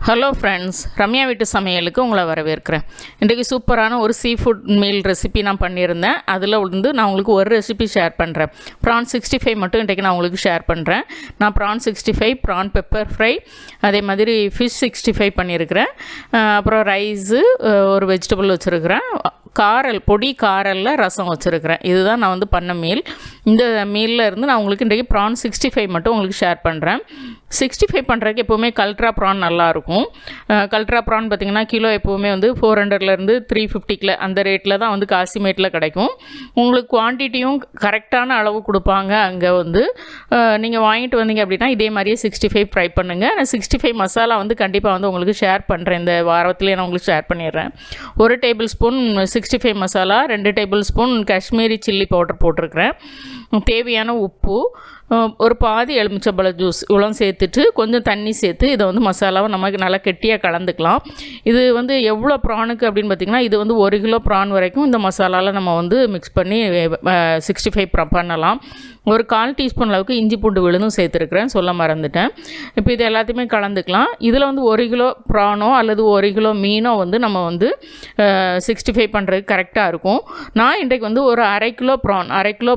Hello friends, Ramya வீட்டு சமையலுக்கு உங்களை வரவேற்கிறேன். இன்றைக்கு சூப்பரான ஒரு சீ ஃபுட் மீல் ரெசிபி நான் பண்ணியிருந்தேன். அதில் வந்து நான் உங்களுக்கு ஒரு ரெசிபி ஷேர் பண்ணுறேன். ப்ரான் 65 மட்டும் இன்றைக்கு நான் உங்களுக்கு ஷேர் பண்ணுறேன். நான் ப்ரான் 65, ப்ரான் பெப்பர் ஃப்ரை, அதே மாதிரி ஃபிஷ் 65 பண்ணியிருக்கிறேன். அப்புறம் ரைஸு, ஒரு வெஜிடபிள் வச்சுருக்கிறேன், பொடி காரலில் ரசம் வச்சுருக்கிறேன். இதுதான் நான் வந்து பண்ண மீல். இந்த மீலில் இருந்து நான் உங்களுக்கு இன்றைக்கி ப்ரான் 65 மட்டும் உங்களுக்கு ஷேர் பண்ணுறேன். 65 பண்ணுறதுக்கு எப்போவுமே கல்ட்ரா ப்ரான் நல்லாயிருக்கும். கல்ட்ரா ப்ரான் பார்த்திங்கன்னா கிலோ எப்போவுமே வந்து 400லேருந்து 350 அந்த ரேட்டில் தான் வந்து காசிமேட்டில் கிடைக்கும். உங்களுக்கு குவான்டிட்டியும் கரெக்டான அளவு கொடுப்பாங்க. அங்கே வந்து நீங்கள் வாங்கிட்டு வந்தீங்க அப்படின்னா இதே மாதிரியே 65 ஃப்ரை பண்ணுங்கள். நான் 65 மசாலா வந்து கண்டிப்பாக வந்து உங்களுக்கு ஷேர் பண்ணுறேன். இந்த வாரத்துலேயே நான் உங்களுக்கு ஷேர் பண்ணிடுறேன். 1 table spoon 65 masala, 2 table spoon Kashmiri chilli powder போட்டிருக்கிறேன். தேவையான உப்பு, ஒரு பாதி எலுமிச்சம்பழ ஜூஸ் இவ்வளோ சேர்த்துட்டு கொஞ்சம் தண்ணி சேர்த்து இதை வந்து மசாலாவை நமக்கு நல்லா கெட்டியாக கலந்துக்கலாம். இது வந்து எவ்வளோ ப்ரானுக்கு அப்படின்னு பார்த்திங்கன்னா, இது வந்து 1 கிலோ ப்ரான் வரைக்கும் இந்த மசாலாவில் நம்ம வந்து மிக்ஸ் பண்ணி 65 பண்ணலாம். ஒரு 1/4 டீஸ்பூன் அளவுக்கு இஞ்சி பூண்டு விழுதும் சேர்த்துருக்குறேன், சொல்ல மறந்துட்டேன். இப்போ இது எல்லாத்தையுமே கலந்துக்கலாம். இதில் வந்து 1 கிலோ ப்ரானோ அல்லது 1 கிலோ மீனோ வந்து நம்ம வந்து 65 பண்ணுறதுக்கு கரெக்டாக இருக்கும். நான் இன்றைக்கு வந்து ஒரு அரை கிலோ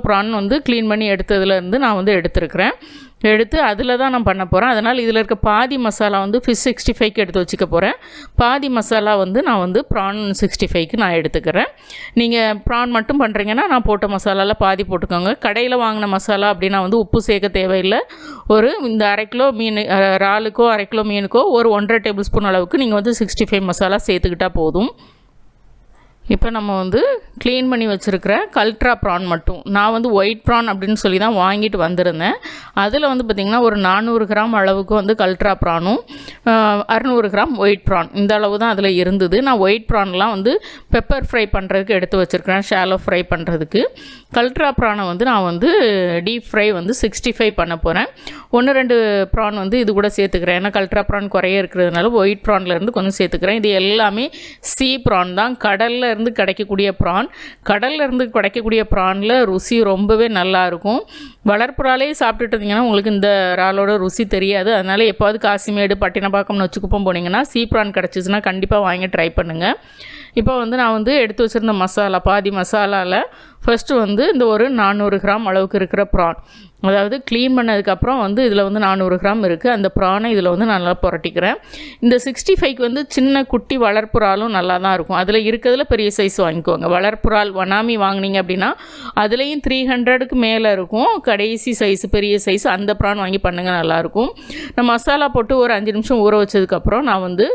ப்ரான் வந்து க்ளீன் பண்ணி எடுத்ததுலேருந்து நான் வந்து எடுத்து அதில் தான் நான் பண்ண போகிறேன். அதனால் இதில் இருக்க பாதி மசாலா வந்து ஃபிஷ் 65க்கு எடுத்து வச்சுக்க போகிறேன். பாதி மசாலா வந்து நான் வந்து ப்ரான் 65க்கு நான் எடுத்துக்கிறேன். நீங்கள் ப்ரான் மட்டும் பண்ணுறீங்கன்னா நான் போட்ட மசாலாவில் பாதி போட்டுக்கோங்க. கடையில் வாங்கின மசாலா அப்படின்னா வந்து உப்பு சேர்க்க தேவையில்லை. இந்த அரை கிலோ மீன் இறாலுக்கோ அரை கிலோ மீனுக்கோ ஒரு 1.5 டேபிள் ஸ்பூன் அளவுக்கு நீங்கள் வந்து 65 மசாலா சேர்த்துக்கிட்டால் போதும். இப்போ நம்ம வந்து க்ளீன் பண்ணி வச்சுருக்கிற கல்ட்ரா ப்ரான் மட்டும் நான் வந்து ஒயிட் ப்ரான் அப்படின்னு சொல்லி தான் வாங்கிட்டு வந்திருந்தேன். அதில் வந்து பார்த்திங்கன்னா ஒரு 400 கிராம் அளவுக்கு வந்து கல்ட்ரா ப்ரானும் 600 கிராம் ஒயிட் ப்ரான், இந்த அளவு தான் அதில் இருந்தது. நான் ஒயிட் ப்ரான்லாம் வந்து பெப்பர் ஃப்ரை பண்ணுறதுக்கு எடுத்து வச்சுருக்கிறேன், ஷாலோ ஃப்ரை பண்ணுறதுக்கு. கல்ட்ரா ப்ரானை வந்து நான் வந்து டீப் ஃப்ரை வந்து 65 பண்ண போகிறேன். 1-2 ப்ரான் வந்து இது கூட சேர்த்துக்கிறேன். ஏன்னா கல்ட்ரா ப்ரான் குறைய இருக்கிறதுனால ஒயிட் ப்ரான்லேருந்து கொஞ்சம் சேர்த்துக்கிறேன். இது எல்லாமே சீ ப்ரான் தான், கடலில் இருந்து கிடைக்கக்கூடிய ப்ரான். கடல்ல இருந்து கிடைக்கக்கூடிய ப்ரானில் ருசி ரொம்பவே நல்லாயிருக்கும். வளர்ப்புறாலே சாப்பிட்டுட்டு இருந்தீங்கன்னா உங்களுக்கு இந்த இறாலோட ருசி தெரியாது. அதனால் எப்போது காசிமேடு, பட்டினப்பாக்கம், நொச்சிக்குப்பம் போனீங்கன்னா சீ ப்ரான் கிடச்சிச்சின்னா கண்டிப்பாக வாங்கி ட்ரை பண்ணுங்கள். இப்போ வந்து நான் வந்து எடுத்து வச்சுருந்த மசாலா, பாதி மசாலாவில் ஃபஸ்ட்டு வந்து இந்த ஒரு 400 கிராம் அளவுக்கு இருக்கிற ப்ரான், அதாவது க்ளீன் பண்ணதுக்கப்புறம் வந்து இதில் வந்து 400 கிராம் இருக்குது. அந்த ப்ரானை இதில் வந்து நல்லா புரட்டிக்கிறேன். இந்த 65க்கு வந்து சின்ன குட்டி வளர்ப்புறாலும் நல்லா தான் இருக்கும். அதில் இருக்கிறதுல பெரிய சைஸ் வாங்கிக்கோங்க. வளர்ப்புறால் வனாமி வாங்கினீங்க அப்படின்னா அதுலேயும் 300க்கு மேலே இருக்கும். கடைசி சைஸ் பெரிய சைஸ் அந்த ப்ரான் வாங்கி பண்ணுங்கள், நல்லாயிருக்கும். நான் மசாலா போட்டு ஒரு 5 நிமிஷம் ஊற வச்சதுக்கப்புறம் நான் வந்து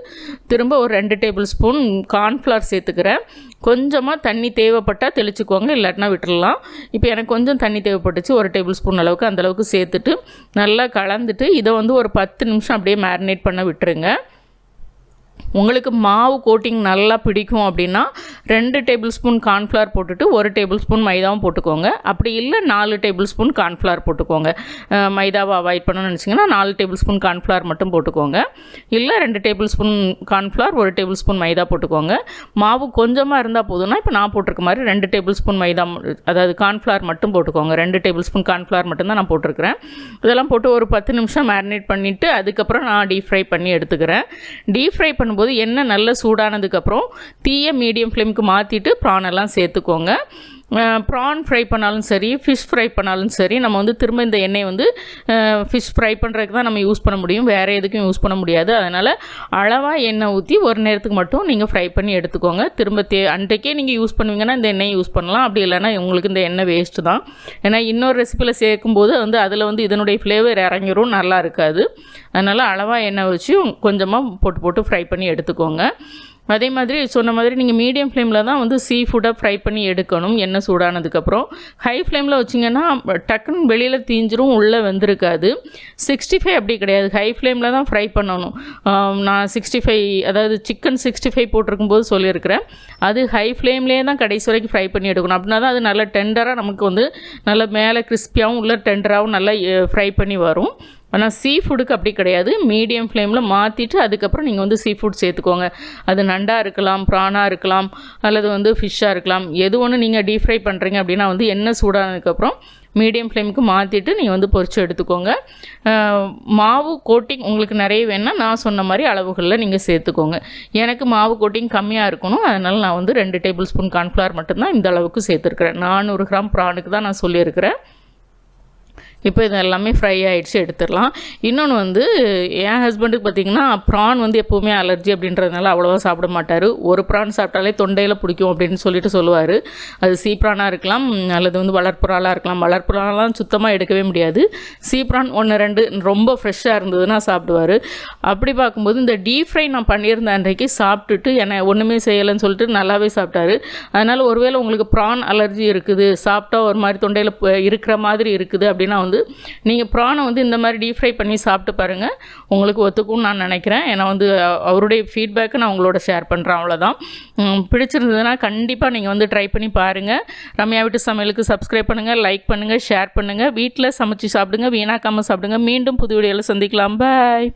திரும்ப ஒரு 2 டேபிள் ஸ்பூன் கார்ன்ஃப்ளவர் சேர்த்துக்கிறேன். கொஞ்சமாக தண்ணி தேவைப்பட்டால் தெளிச்சுக்கோங்க, இல்லாட்டினா விட்டுடலாம். இப்போ எனக்கு கொஞ்சம் தண்ணி தேவைப்பட்டுச்சு, 1 டேபிள் ஸ்பூன் அளவுக்கு அந்தளவுக்கு சேர்த்துட்டு நல்லா கலந்துட்டு இதை வந்து ஒரு 10 நிமிஷம் அப்படியே மேரினேட் பண்ண விட்டுருங்க. உங்களுக்கு மாவு கோட்டிங் நல்லா பிடிக்கும் அப்படின்னா 2 டேபிள் ஸ்பூன் கார்ன்ஃப்ளவர் போட்டுட்டு 1 டேபிள் ஸ்பூன் மைதாவும் போட்டுக்கோங்க. அப்படி இல்லை 4 டேபிள் ஸ்பூன் கார்ன்ஃப்ளவர் போட்டுக்கோங்க. மைதாவை அவாய்ட் பண்ணணும்னு நினச்சிங்கன்னா 4 டேபிள் ஸ்பூன் கார்ன்ஃப்ளவர் மட்டும் போட்டுக்கோங்க. இல்லை 2 tablespoon cornflour, 1 tablespoon மைதா போட்டுக்கோங்க. மாவு கொஞ்சமாக இருந்தால் போதும்னா இப்போ நான் போட்டிருக்க மாதிரி 2 டேபிள் ஸ்பூன் மைதா, அதாவது கார்ன்ஃப்ளவர் மட்டும் போட்டுக்கோங்க. 2 டேபிள் ஸ்பூன் கார்ன்ஃப்ளவர் மட்டும்தான் நான் போட்டிருக்கிறேன். இதெல்லாம் போட்டு ஒரு 10 நிமிஷம் மேரினேட் பண்ணிவிட்டு அதுக்கப்புறம் நான் டீப் ஃப்ரை பண்ணி எடுத்துக்கிறேன். டீப் ஃப்ரை பண்ணும்போது எண்ணெய் நல்லா சூடானதுக்கப்புறம் தீயை மீடியம் ஃப்ளேமுக்கு மாற்றிட்டு ப்ரானெல்லாம் சேர்த்துக்கோங்க. ப்ரான் ஃப்ரை பண்ணாலும் சரி, ஃபிஷ் ஃப்ரை பண்ணாலும் சரி, நம்ம வந்து திரும்ப இந்த எண்ணெய் வந்து ஃபிஷ் ஃப்ரை பண்ணுறதுக்கு தான் நம்ம யூஸ் பண்ண முடியும், வேறு எதுக்கும் யூஸ் பண்ண முடியாது. அதனால் அளவாக எண்ணெய் ஊற்றி ஒரு நேரத்துக்கு மட்டும் நீங்கள் ஃப்ரை பண்ணி எடுத்துக்கோங்க. திரும்ப அன்றைக்கே நீங்கள் யூஸ் பண்ணுவீங்கன்னா இந்த எண்ணெயை யூஸ் பண்ணலாம். அப்படி இல்லைன்னா உங்களுக்கு இந்த எண்ணெய் வேஸ்ட்டு தான். ஏன்னா இன்னொரு ரெசிப்பியில் சேர்க்கும்போது வந்து அதில் வந்து இதனுடைய ஃப்ளேவர் இறங்கிரும், நல்லா இருக்காது. அதனால் அளவாக எண்ணெய் வச்சு கொஞ்சமாக போட்டு ஃப்ரை பண்ணி எடுத்துக்கோங்க. அதே மாதிரி சொன்ன மாதிரி நீங்கள் மீடியம் ஃப்ளேமில் தான் வந்து சீ ஃபுட்டை ஃப்ரை பண்ணி எடுக்கணும். எண்ணெய் சூடானதுக்கப்புறம் ஹை ஃப்ளேமில் வச்சிங்கன்னா டக்குன்னு வெளியில் தீஞ்சிரும், உள்ளே வெந்திருக்காது. 65 அப்படி கிடையாது, ஹை ஃப்ளேமில் தான் ஃப்ரை பண்ணணும். நான் 65, அதாவது சிக்கன் 65 போட்டிருக்கும்போது சொல்லியிருக்கிறேன். அது ஹை ஃப்ளேம்லேயே தான் கடைசி வரைக்கும் ஃப்ரை பண்ணி எடுக்கணும். அப்படின்னா தான் அது நல்லா டெண்டராக நமக்கு வந்து நல்லா மேலே கிறிஸ்பியாகவும் உள்ள டெண்டராகவும் நல்லா ஃப்ரை பண்ணி வரும். ஆனால் சீ ஃபுட்டுக்கு அப்படி கிடையாது. மீடியம் ஃப்ளேமில் மாற்றிட்டு அதுக்கப்புறம் நீங்கள் வந்து சீ ஃபுட் சேர்த்துக்கோங்க. அது நண்டாக இருக்கலாம், ப்ரானாக இருக்கலாம், அல்லது வந்து ஃபிஷ்ஷாக இருக்கலாம். எது ஒன்று நீங்கள் டீப் ஃப்ரை பண்ணுறீங்க அப்படின்னா வந்து எண்ணெய் சூடானதுக்கப்புறம் மீடியம் ஃப்ளேமுக்கு மாற்றிட்டு நீங்கள் வந்து பொரிச்சு எடுத்துக்கோங்க. மாவு கோட்டிங் உங்களுக்கு நிறைய வேணுன்னா நான் சொன்ன மாதிரி அளவுகளில் நீங்கள் சேர்த்துக்கோங்க. எனக்கு மாவு கோட்டிங் கம்மியாக இருக்கணும், அதனால் நான் வந்து 2 டேபிள் ஸ்பூன் கார்ன்ஃப்ளவர் மட்டும்தான் இந்த அளவுக்கு சேர்த்துருக்குறேன். 400 கிராம் ப்ரானுக்கு தான் நான் சொல்லியிருக்கிறேன். இப்போ இது எல்லாமே ஃப்ரை ஆகிடுச்சு, எடுத்துடலாம். இன்னொன்று வந்து என் ஹஸ்பண்டுக்கு பார்த்திங்கன்னா ப்ரான் வந்து எப்போவுமே அலர்ஜி அப்படின்றதுனால அவ்வளோவா சாப்பிட மாட்டார். ஒரு ப்ரான் சாப்பிட்டாலே தொண்டையில் பிடிக்கும் அப்படின்னு சொல்லிட்டு சொல்லுவார். அது சீ ப்ரானாக இருக்கலாம் அல்லது வந்து வளர்ப்புறாலாக இருக்கலாம். வளர்ப்புறாலாம் சுத்தமாக எடுக்கவே முடியாது. சீ ப்ரான் 1-2 ரொம்ப ஃப்ரெஷ்ஷாக இருந்ததுன்னா சாப்பிடுவார். அப்படி பார்க்கும்போது இந்த டீப் ஃப்ரை நான் பண்ணியிருந்த அன்றைக்கு சாப்பிட்டுட்டு என்னை ஒன்றுமே செய்யலைன்னு சொல்லிட்டு நல்லாவே சாப்பிட்டாரு. அதனால் ஒருவேளை உங்களுக்கு ப்ரான் அலர்ஜி இருக்குது, சாப்பிட்டா ஒரு மாதிரி தொண்டையில் இருக்கிற மாதிரி இருக்குது அப்படின்னா வந்து நீங்கள் ப்ரானை வந்து இந்த மாதிரி டீப் ஃப்ரை பண்ணி சாப்பிட்டு பாருங்கள், உங்களுக்கு ஒத்துக்கும்னு நான் நினைக்கிறேன். ஏன்னா வந்து அவருடைய ஃபீட்பேக்கை நான் உங்களோட ஷேர் பண்ணுறேன், அவ்வளோதான். பிடிச்சிருந்ததுன்னா கண்டிப்பாக நீங்கள் வந்து ட்ரை பண்ணி பாருங்கள். ரம்யா வீட்டு சமையலுக்கு சப்ஸ்கிரைப் பண்ணுங்கள், லைக் பண்ணுங்கள், ஷேர் பண்ணுங்கள். வீட்டில் சமைச்சு சாப்பிடுங்க, வீணாக்காமல் சாப்பிடுங்க. மீண்டும் புது வீடியோவில் சந்திக்கலாம். பாய்.